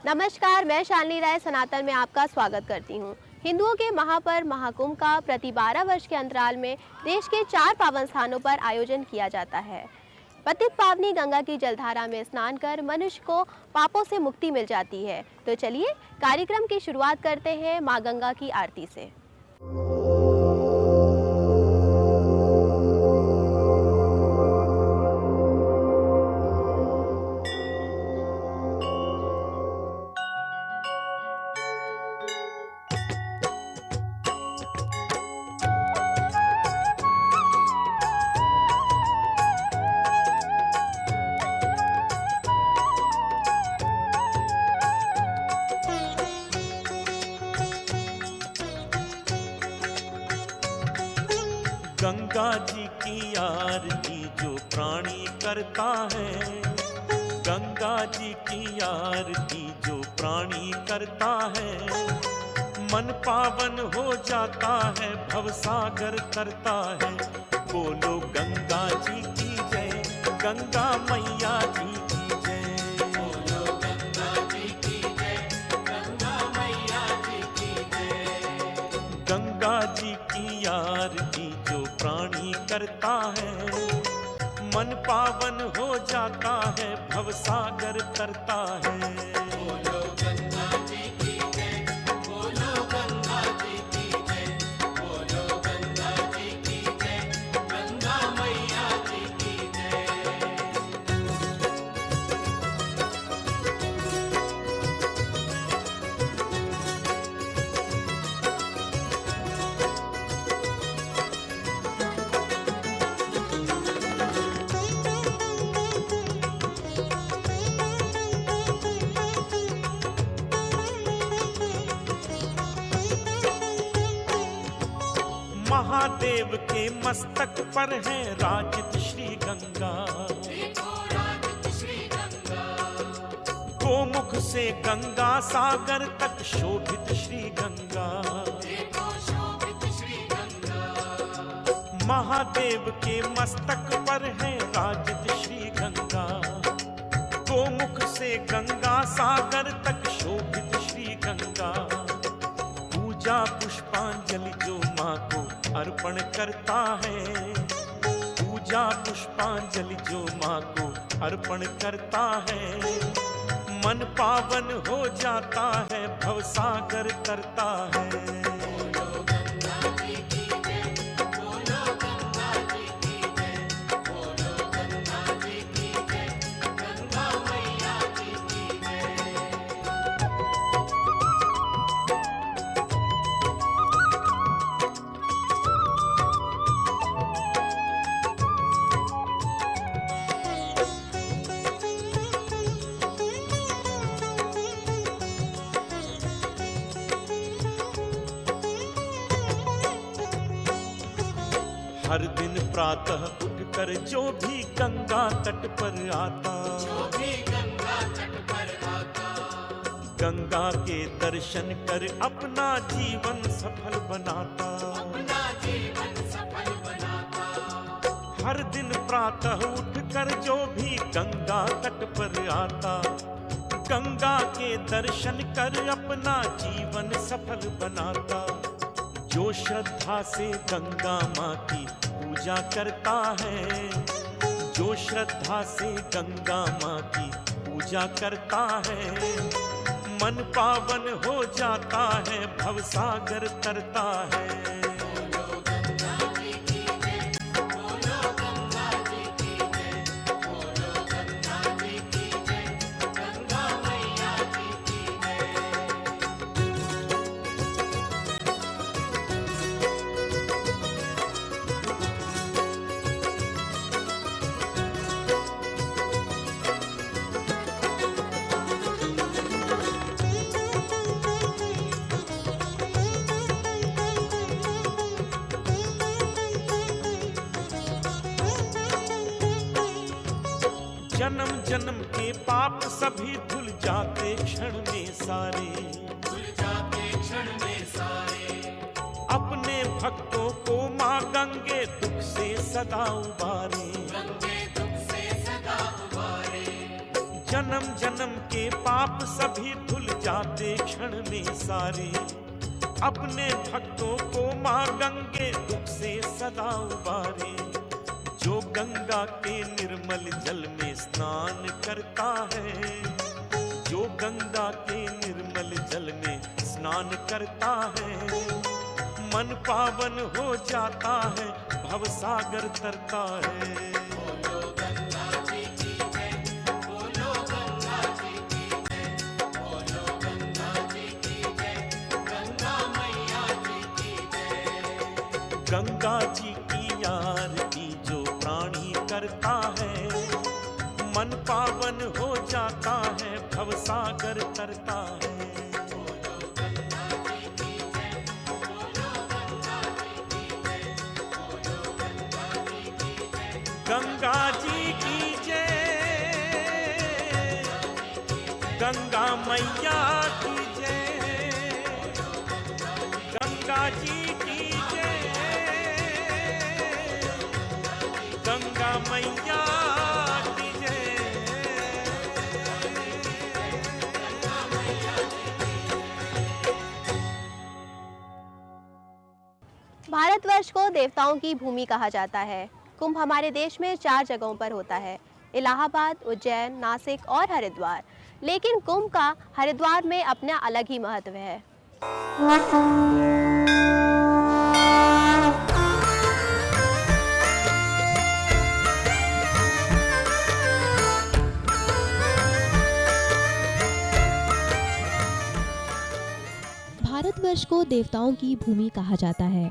नमस्कार, मैं शालिनी राय सनातन में आपका स्वागत करती हूँ। हिंदुओं के महापर्व महाकुंभ का प्रति 12 वर्ष के अंतराल में देश के 4 पावन स्थानों पर आयोजन किया जाता है। पतित पावनी गंगा की जलधारा में स्नान कर मनुष्य को पापों से मुक्ति मिल जाती है। तो चलिए कार्यक्रम की शुरुआत करते हैं माँ गंगा की आरती से। गंगा जी की आरती जो प्राणी करता है, गंगा जी की आरती जो प्राणी करता है, मन पावन हो जाता है, भवसागर तरता है। बोलो गंगा जी की जय, गंगा मैया जी की जय। बोलो गंगा जी की जय, गंगा मैया जी की जय। गंगा जी की आरती जो प्राणी करता है, मन पावन हो जाता है, भवसागर तरता है। बोलो गंगा जी की जय, बोलो गंगा जी की जय, बोलो गंगा जी की जय, गंगा मैया जी की जय। महादेव के मस्तक पर है राजित श्री गंगा, देखो राजित श्री गंगा। गोमुख से गंगा सागर तक शोभित श्री गंगा। देखो शोभित श्री गंगा। महादेव के मस्तक पर है राजित श्री गंगा, गोमुख से गंगा सागर तक शोभित श्री गंगा। पूजा पुष्पांजलि जो माँ को अर्पण करता है, पूजा पुष्पांजलि जो माँ को अर्पण करता है, मन पावन हो जाता है, भवसागर तरता है। बोलो गंगा जी की जय, बोलो गंगा जी की जय, बोलो गंगा जी की जय, गंगा मैया जी की जय। हर दिन प्रातः उठकर जो भी गंगा तट पर आता, जो भी गंगा तट पर आता, गंगा के दर्शन कर अपना जीवन सफल बनाता। अपना जीवन सफल बनाता। हर दिन प्रातः उठकर जो भी गंगा तट पर आता, गंगा के दर्शन कर अपना जीवन सफल बनाता। जो श्रद्धा से गंगा माँ की पूजा करता है, जो श्रद्धा से गंगा माँ की पूजा करता है, मन पावन हो जाता है, भवसागर तरता है। बोलो गंगा जी की जय, बोलो गंगा जी की जय, बोलो गंगा जी की जय, गंगा मैया जी की जय। जन्म जन्म के पाप सभी धुल जाते क्षण में सारे, भूल जाते क्षण में सारे। अपने भक्तों को माँ गंगे दुख से सदा उबारे। गंगे दुख से सदा उबारे। जन्म जन्म के पाप सभी धुल जाते क्षण में सारे। अपने भक्तों को माँ गंगे दुख से सदा उबारे। जो गंगा के निर्मल जल में स्नान करता है, जो गंगा के निर्मल जल में स्नान करता है, मन पावन हो जाता है, भवसागर तरता है। बोलो गंगा जी की जय, बोलो गंगा जी की जय, बोलो गंगा जी की जय, गंगा मैया जी की जय। गंगा जी की आरती जो प्राणी करता है, मन पावन हो जाता है, भवसागर तरता है। बोलो गंगा जी की जय, बोलो गंगा जी की जय, बोलो गंगा जी की जय। गंगा जी की जय, गंगा मैया की जय, गंगा जी की जय, गंगा मैया की जय। भारतवर्ष को देवताओं की भूमि कहा जाता है। कुंभ हमारे देश में 4 जगहों पर होता है, इलाहाबाद, उज्जैन, नासिक और हरिद्वार। लेकिन कुंभ का हरिद्वार में अपना अलग ही महत्व है। भारतवर्ष को देवताओं की भूमि कहा जाता है।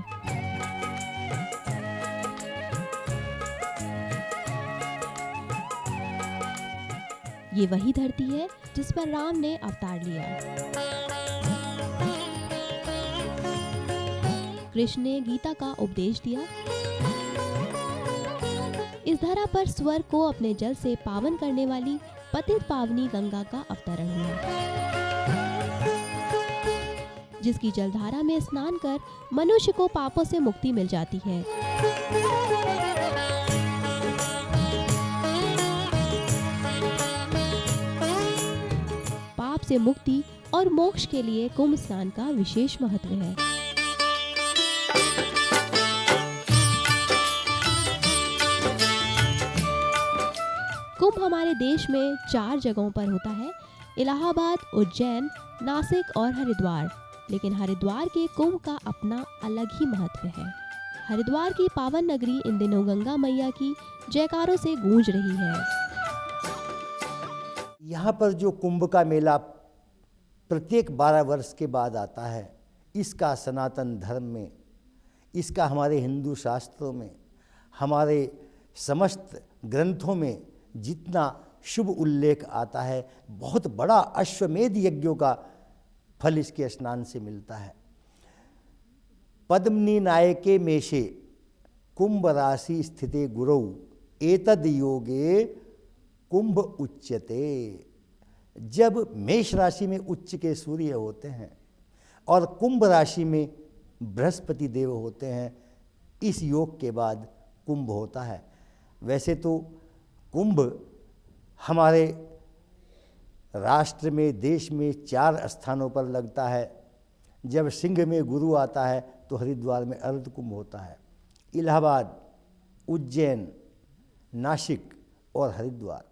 ये वही धरती है जिस पर राम ने अवतार लिया। कृष्ण ने गीता का उपदेश दिया। इस धरा पर स्वर्ग को अपने जल से पावन करने वाली पतित पावनी गंगा का अवतरण हुआ, जिसकी जलधारा में स्नान कर मनुष्य को पापों से मुक्ति मिल जाती है। पाप से मुक्ति और मोक्ष के लिए कुंभ स्नान का विशेष महत्व है। कुंभ हमारे देश में 4 जगहों पर होता है, इलाहाबाद, उज्जैन, नासिक और हरिद्वार। लेकिन हरिद्वार के कुंभ का अपना अलग ही महत्व है। हरिद्वार की पावन नगरी इन दिनों गंगा मैया की जयकारों से गूंज रही है। यहाँ पर जो कुंभ का मेला प्रत्येक 12 वर्ष के बाद आता है, इसका सनातन धर्म में, इसका हमारे हिंदू शास्त्रों में, हमारे समस्त ग्रंथों में जितना शुभ उल्लेख आता है, बहुत बड़ा अश्वमेध यज्ञों का फल इसके स्नान से मिलता है। पद्मनी नायके मेषे कुंभ राशि स्थिते गुरौ एतद योगे कुंभ उच्यते। जब मेष राशि में उच्च के सूर्य होते हैं और कुंभ राशि में बृहस्पति देव होते हैं, इस योग के बाद कुंभ होता है। वैसे तो कुंभ हमारे राष्ट्र में, देश में 4 स्थानों पर लगता है। जब सिंह में गुरु आता है तो हरिद्वार में अर्ध कुंभ होता है। इलाहाबाद, उज्जैन, नासिक और हरिद्वार।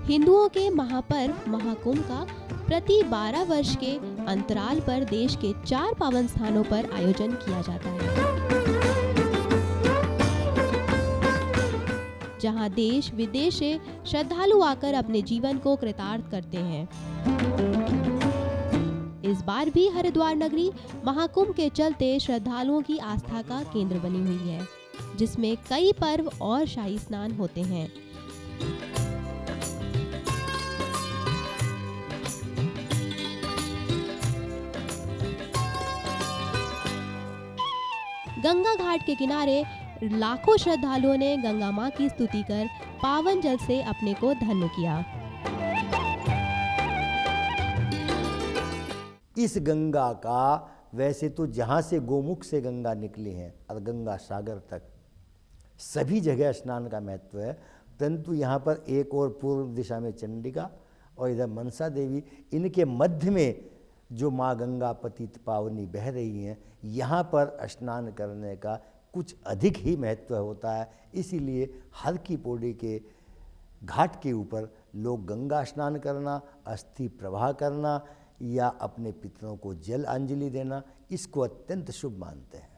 हिंदुओं के महापर्व महाकुंभ का प्रति 12 वर्ष के अंतराल पर देश के 4 पावन स्थानों पर आयोजन किया जाता है, जहां देश विदेश से श्रद्धालु आकर अपने जीवन को कृतार्थ करते हैं। इस बार भी हरिद्वार नगरी महाकुंभ के चलते श्रद्धालुओं की आस्था का केंद्र बनी हुई है, जिसमें कई पर्व और शाही स्नान होते हैं। गंगा घाट के किनारे लाखों श्रद्धालुओं ने गंगा मां की स्तुति कर पावन जल से अपने को धन्य किया। इस गंगा का वैसे तो जहाँ से गोमुख से गंगा निकली है और गंगा सागर तक सभी जगह स्नान का महत्व है, परंतु यहाँ पर एक और पूर्व दिशा में चंडिका और इधर मनसा देवी, इनके मध्य में जो माँ गंगा पतित पावनी बह रही हैं, यहाँ पर स्नान करने का कुछ अधिक ही महत्व होता है। इसीलिए हर की पौड़ी के घाट के ऊपर लोग गंगा स्नान करना, अस्थि प्रवाह करना या अपने पितरों को जल अंजलि देना, इसको अत्यंत शुभ मानते हैं।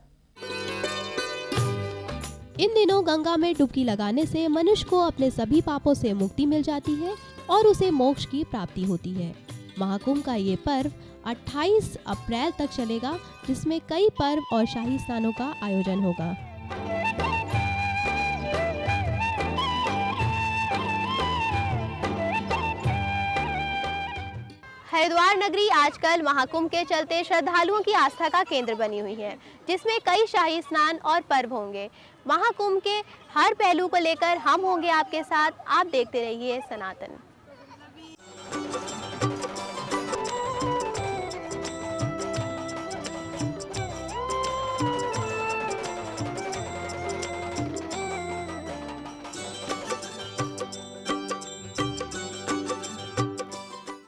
इन दिनों गंगा में डुबकी लगाने से मनुष्य को अपने सभी पापों से मुक्ति मिल जाती है और उसे मोक्ष की प्राप्ति होती है। महाकुंभ का ये पर्व 28 अप्रैल तक चलेगा, जिसमें कई पर्व और शाही स्नानों का आयोजन होगा। हरिद्वार नगरी आजकल महाकुंभ के चलते श्रद्धालुओं की आस्था का केंद्र बनी हुई है, जिसमें कई शाही स्नान और पर्व होंगे। महाकुंभ के हर पहलू को लेकर हम होंगे आपके साथ। आप देखते रहिए सनातन।